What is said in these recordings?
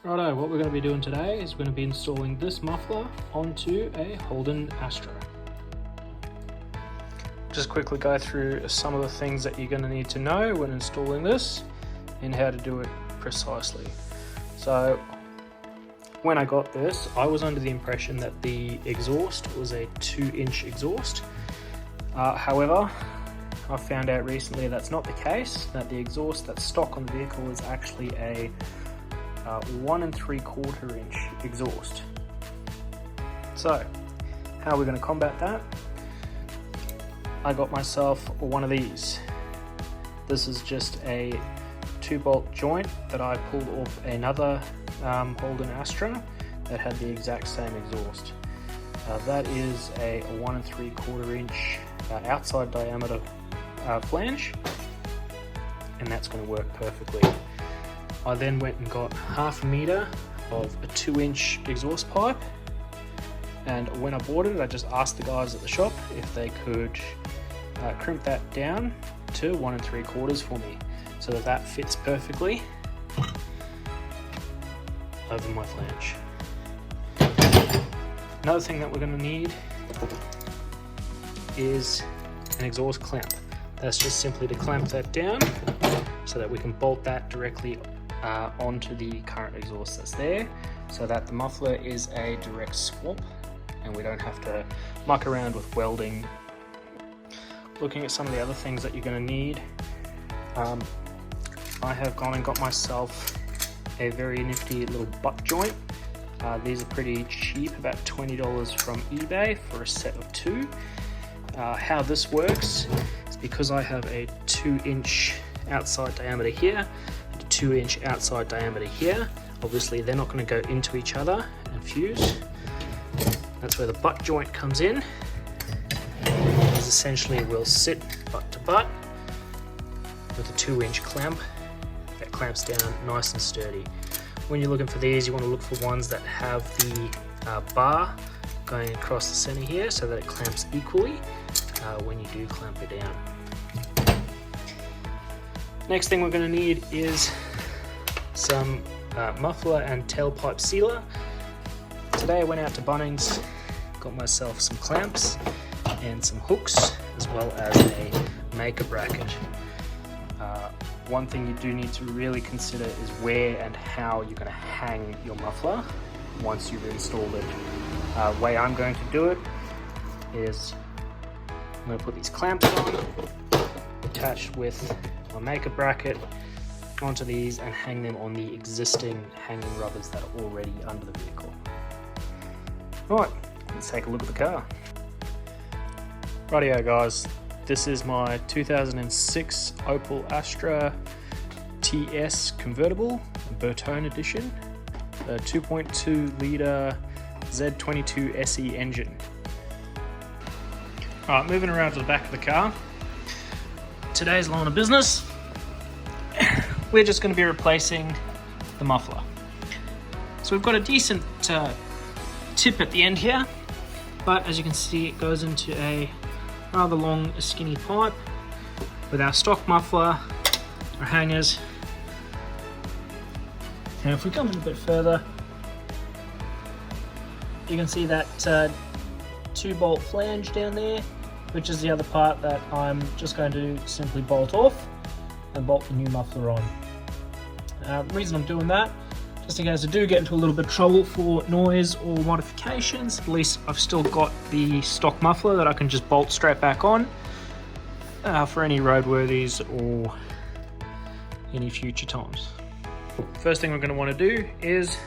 Righto, what we're going to be doing today is we're going to be installing this muffler onto a Holden Astra. Just quickly go through some of the things that you're going to need to know when installing this and how to do it precisely. So when I got this, I was under the impression that the exhaust was a 2-inch exhaust. However, I found out recently that's not the case, that the exhaust that's stock on the vehicle is actually a 1 3/4 inch exhaust. So how are we going to combat that? I got myself one of these. This is just a 2-bolt joint that I pulled off another Holden Astra that had the exact same exhaust. That is a 1 3/4 inch outside diameter flange, and that's going to work perfectly. I then went and got 1/2 meter of a 2-inch exhaust pipe, and when I bought it I just asked the guys at the shop if they could crimp that down to 1 3/4 for me so that that fits perfectly over my flange. Another thing that we're going to need is an exhaust clamp. That's just simply to clamp that down so that we can bolt that directly onto the current exhaust that's there, so that the muffler is a direct swap and we don't have to muck around with welding. Looking at some of the other things that you're going to need, I have gone and got myself a very nifty little butt joint. These are pretty cheap, about $20 from eBay for a set of 2. How this works is because I have a 2-inch outside diameter here and a 2-inch outside diameter here. Obviously they're not going to go into each other and fuse. That's where the butt joint comes in. These essentially will sit butt to butt with a 2-inch clamp that clamps down nice and sturdy. When you're looking for these, you want to look for ones that have the bar going across the center here so that it clamps equally when you do clamp it down. Next thing we're going to need is some muffler and tailpipe sealer. Today I went out to Bunnings, got myself some clamps and some hooks, as well as a maker bracket. One thing you do need to really consider is where and how you're going to hang your muffler once you've installed it. Way I'm going to do it is I'm going to put these clamps on, attached with my maker bracket onto these, and hang them on the existing hanging rubbers that are already under the vehicle. Alright, let's take a look at the car. Rightio guys, this is my 2006 Opel Astra TS convertible, Bertone Edition, a 2.2 litre Z22SE engine. Alright, moving around to the back of the car. Today's line of business, we're just going to be replacing the muffler. So we've got a decent tip at the end here, but as you can see it goes into a rather long skinny pipe with our stock muffler, our hangers, and if we come in a bit further you can see that 2-bolt flange down there, which is the other part that I'm just going to simply bolt off and bolt the new muffler on. The reason I'm doing that, just in case I do get into a little bit of trouble for noise or modifications, at least I've still got the stock muffler that I can just bolt straight back on for any roadworthies or any future times. First thing we're going to want to do is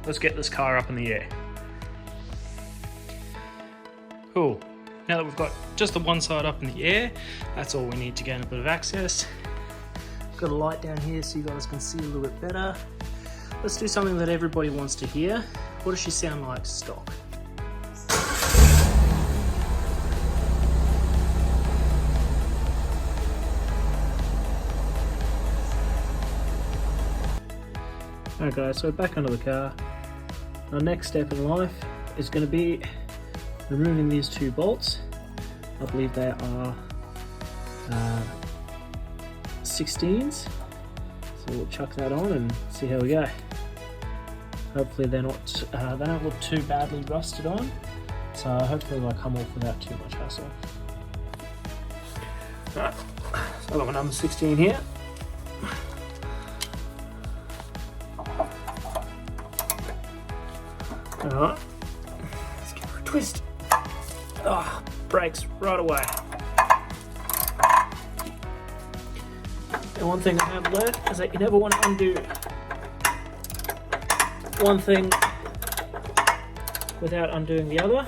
let's get this car up in the air. Cool. Now that we've got just the one side up in the air, that's all we need to gain a bit of access. Got a light down here so you guys can see a little bit better. Let's do something that everybody wants to hear. What does she sound like stock? Alright guys, so back under the car. Our next step in life is going to be removing these 2 bolts. I believe they are 16s. So we'll chuck that on and see how we go. Hopefully they don't look too badly rusted on, so hopefully they'll come off without too much hassle. Right, so I've got my number 16 here. Alright, let's give her a twist. Ah, breaks right away. And one thing I have learned is that you never want to undo one thing without undoing the other.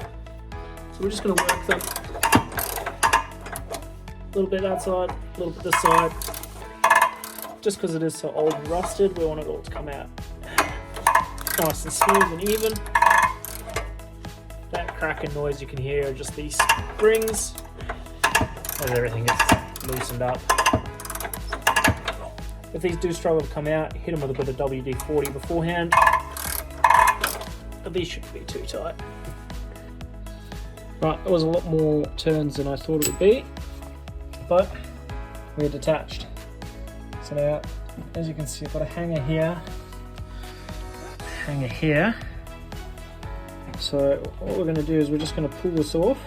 So we're just going to work them a little bit that side, a little bit this side. Just because it is so old and rusted, we want it all to come out nice and smooth and even. That cracking noise you can hear are just these springs as everything gets loosened up. If these do struggle to come out, hit them with a bit of WD-40 beforehand. But these shouldn't be too tight. Right, it was a lot more turns than I thought it would be, but we're detached. So now, as you can see, I've got a hanger here. So what we're going to do is we're just going to pull this off.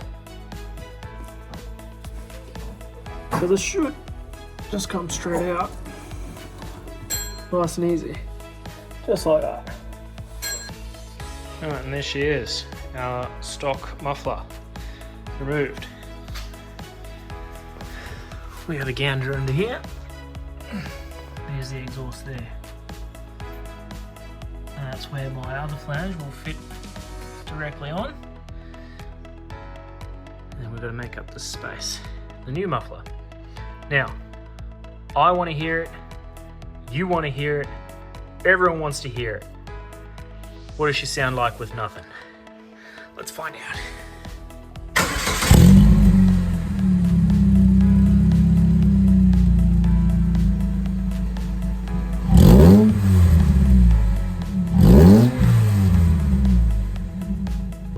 So this should just come straight out. Nice and easy. Just like that. Alright, and there she is. Our stock muffler removed. We have a gander under here. There's the exhaust there. And that's where my other flange will fit directly on. And then we've got to make up the space. The new muffler. Now, I want to hear it. You want to hear it. Everyone wants to hear it. What does she sound like with nothing? Let's find out.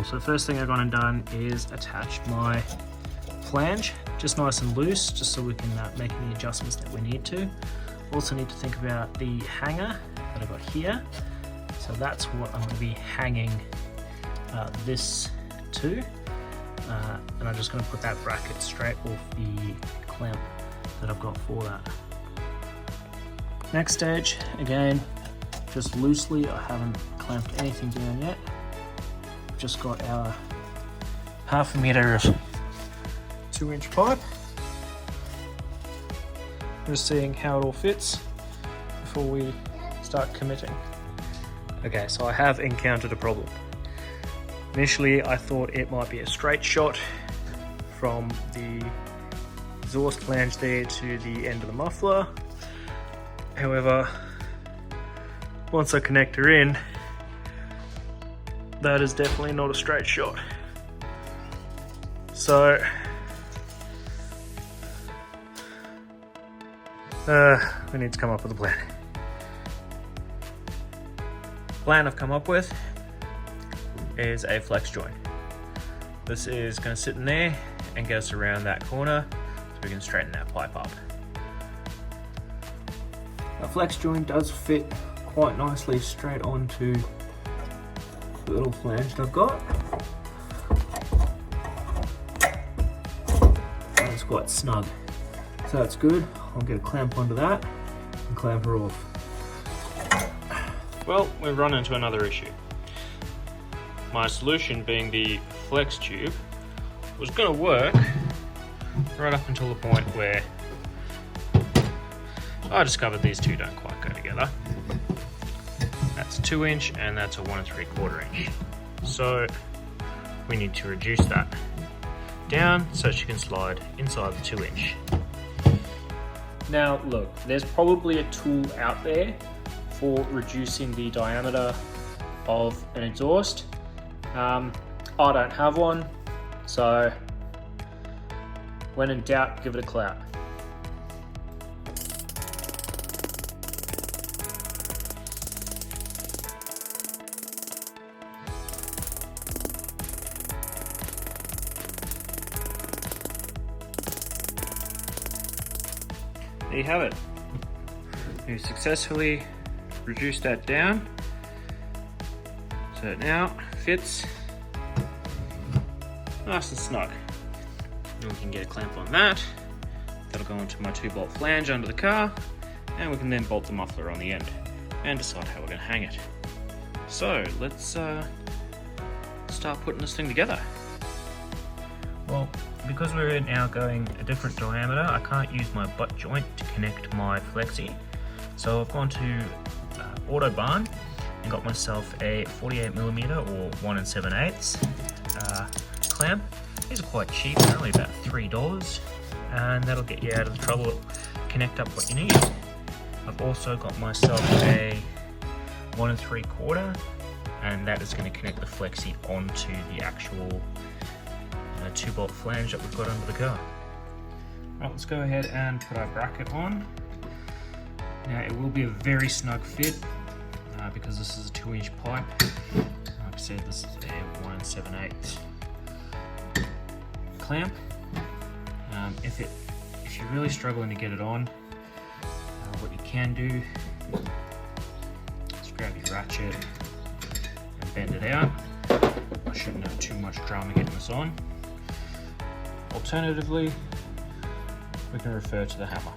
So first thing I've gone and done is attach my flange, just nice and loose, just so we can make any adjustments that we need to. Also need to think about the hanger that I've got here. So that's what I'm going to be hanging this to. And I'm just going to put that bracket straight off the clamp that I've got for that. Next stage, again, just loosely, I haven't clamped anything down yet. Just got our 1/2 meter of 2-inch pipe. Just seeing how it all fits before we start committing. Okay, so I have encountered a problem. Initially, I thought it might be a straight shot from the exhaust flange there to the end of the muffler. However, once I connect her in, that is definitely not a straight shot. So, we need to come up with a plan. The plan I've come up with is a flex joint. This is going to sit in there and get us around that corner so we can straighten that pipe up. The flex joint does fit quite nicely straight onto the little flange that I've got. And it's quite snug, so that's good. I'll get a clamp onto that and clamp her off. Well, we've run into another issue. My solution, being the flex tube, was going to work right up until the point where I discovered these two don't quite go together. That's a 2-inch and that's a 1 3/4 inch. So we need to reduce that down so she can slide inside the 2-inch. Now look, there's probably a tool out there for reducing the diameter of an exhaust. I don't have one, so when in doubt, give it a clout. There you have it. You successfully reduced that down. So now fits nice and snug. And we can get a clamp on that. That'll go into my 2-bolt flange under the car, and we can then bolt the muffler on the end and decide how we're going to hang it. So let's start putting this thing together. Well, because we're now going a different diameter, I can't use my butt joint to connect my flexi. So I've gone to Autobarn and got myself a 48mm or 1 7/8 clamp. These are quite cheap, they're only about $3, and that'll get you out of the trouble of connect up what you need. I've also got myself a 1 3/4, and that is going to connect the flexi onto the actual 2-bolt flange that we've got under the car. Right, let's go ahead and put our bracket on. Now it will be a very snug fit because this is a 2-inch pipe. Like I said, this is a 1 7/8 clamp. If you're really struggling to get it on, what you can do is grab your ratchet and bend it out. I shouldn't have too much drama getting this on. Alternatively, we can refer to the hammer.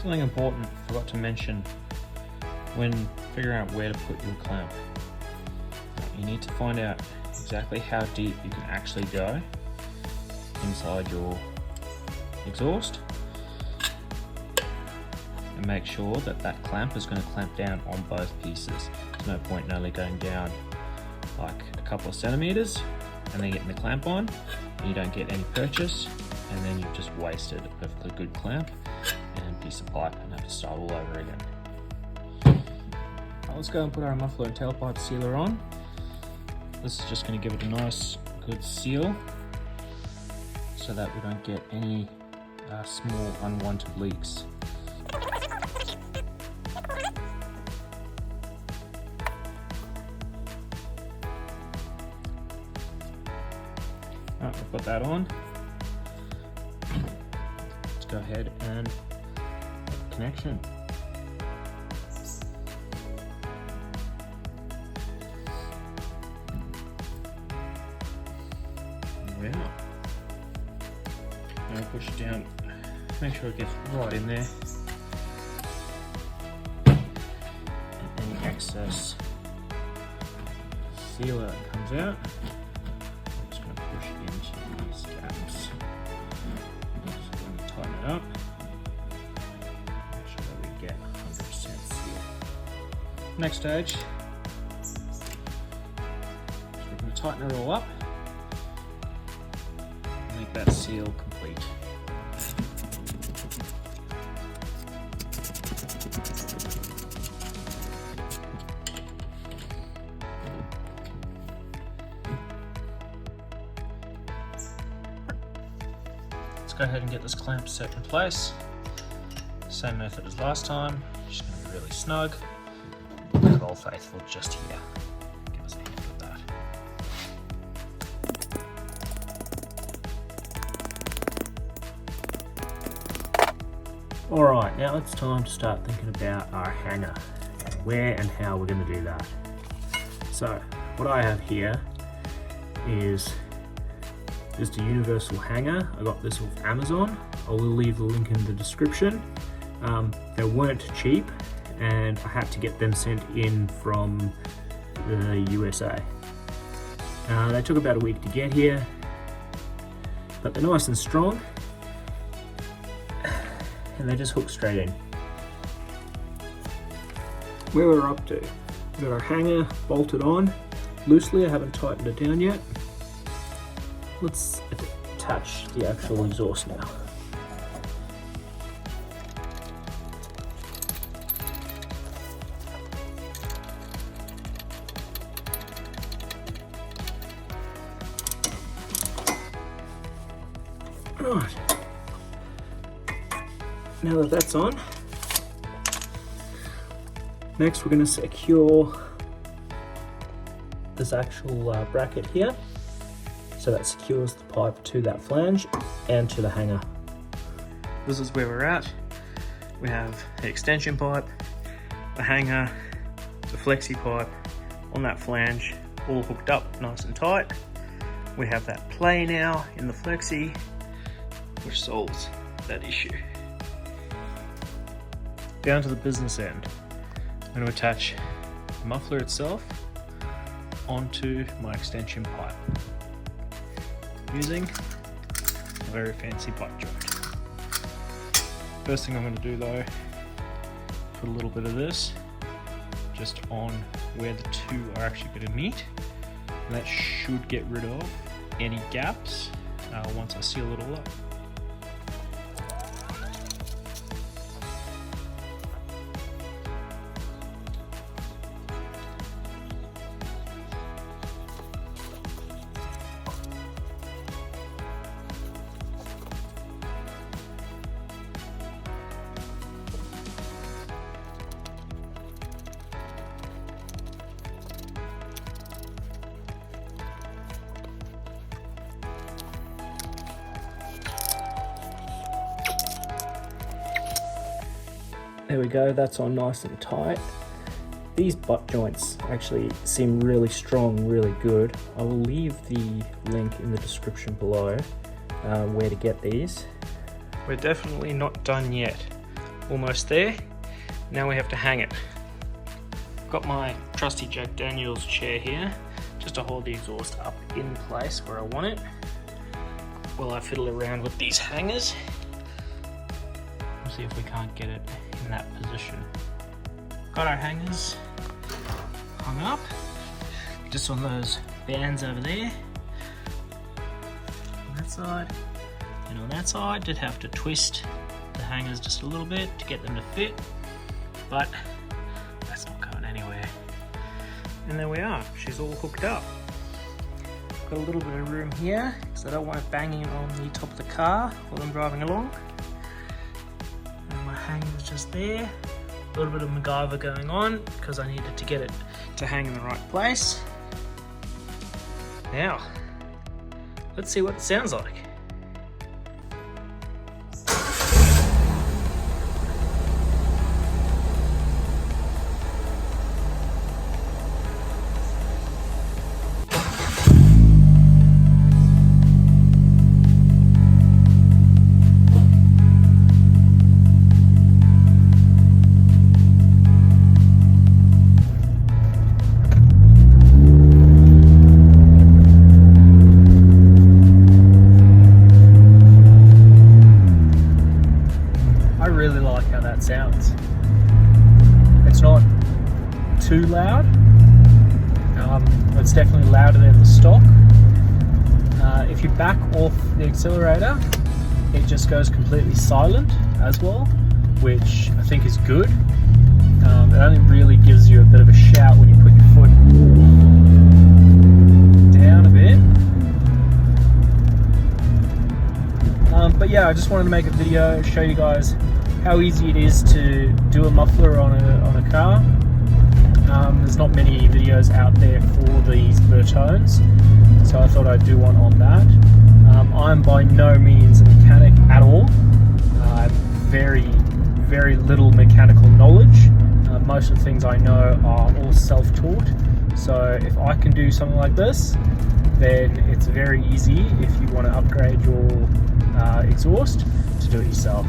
Something important, forgot to mention when figuring out where to put your clamp. You need to find out exactly how deep you can actually go inside your exhaust, and make sure that that clamp is going to clamp down on both pieces. There's no point in only going down like a couple of centimeters and then getting the clamp on and you don't get any purchase, and then you've just wasted a perfectly good clamp and piece of pipe and have to start all over again. Right, let's go and put our muffler and tailpipe sealer on. This is just going to give it a nice good seal so that we don't get any small unwanted leaks. Right, we've got that on. Let's go ahead and make the connection. There we are. Now push it down, make sure it gets right in there. And any excess sealer that comes out, I'm just going to push into these gaps. Just going to tighten it up. Make sure that we get 100% seal. Next stage, so we're going to tighten it all up. Make that seal complete. Let's go ahead and get this clamp set in place. Same method as last time, just going to be really snug. And Old Faithful just here. Give us a hint of that. Alright, now it's time to start thinking about our hanger and where and how we're going to do that. So, what I have here is just a universal hanger. I got this off Amazon. I will leave the link in the description. They weren't cheap and I had to get them sent in from the USA. They took about a week to get here, but they're nice and strong. And they just hook straight in. Where we're up to, we've got our hanger bolted on loosely. I haven't tightened it down yet. Let's attach the actual exhaust now. Right. now that that's on, next we're going to secure this actual bracket here. So that secures the pipe to that flange and to the hanger. This is where we're at. We have the extension pipe, the hanger, the flexi pipe on that flange, all hooked up nice and tight. We have that play now in the flexi, which solves that issue. Down to the business end, I'm going to attach the muffler itself onto my extension pipe using a very fancy pipe joint. First thing I'm going to do though, put a little bit of this just on where the two are actually going to meet, and that should get rid of any gaps once I seal it all up. There we go, that's on nice and tight. These butt joints actually seem really strong, really good. I will leave the link in the description below where to get these. We're definitely not done yet. Almost there. Now we have to hang it. Got my trusty Jack Daniels chair here, just to hold the exhaust up in place where I want it, while I fiddle around with these hangers. We'll see if we can't get it in that position. Got our hangers hung up, just on those bands over there. On that side, and on that side, did have to twist the hangers just a little bit to get them to fit, but that's not going anywhere. And there we are, she's all hooked up. Got a little bit of room here, because I don't want it banging on the top of the car while I'm driving along. And my hanger's just there. A little bit of MacGyver going on, because I needed to get it to hang in the right place. Now, let's see what it sounds like. Sounds. It's not too loud. It's definitely louder than the stock. If you back off the accelerator, it just goes completely silent as well, which I think is good. It only really gives you a bit of a shout when you put your foot down a bit. But yeah, I just wanted to make a video, show you guys how easy it is to do a muffler on a car. There's not many videos out there for these Bertones, so I thought I'd do one on that. I'm by no means a mechanic at all. I have very little mechanical knowledge. Most of the things I know are all self-taught, so if I can do something like this, then it's very easy if you want to upgrade your exhaust to do it yourself.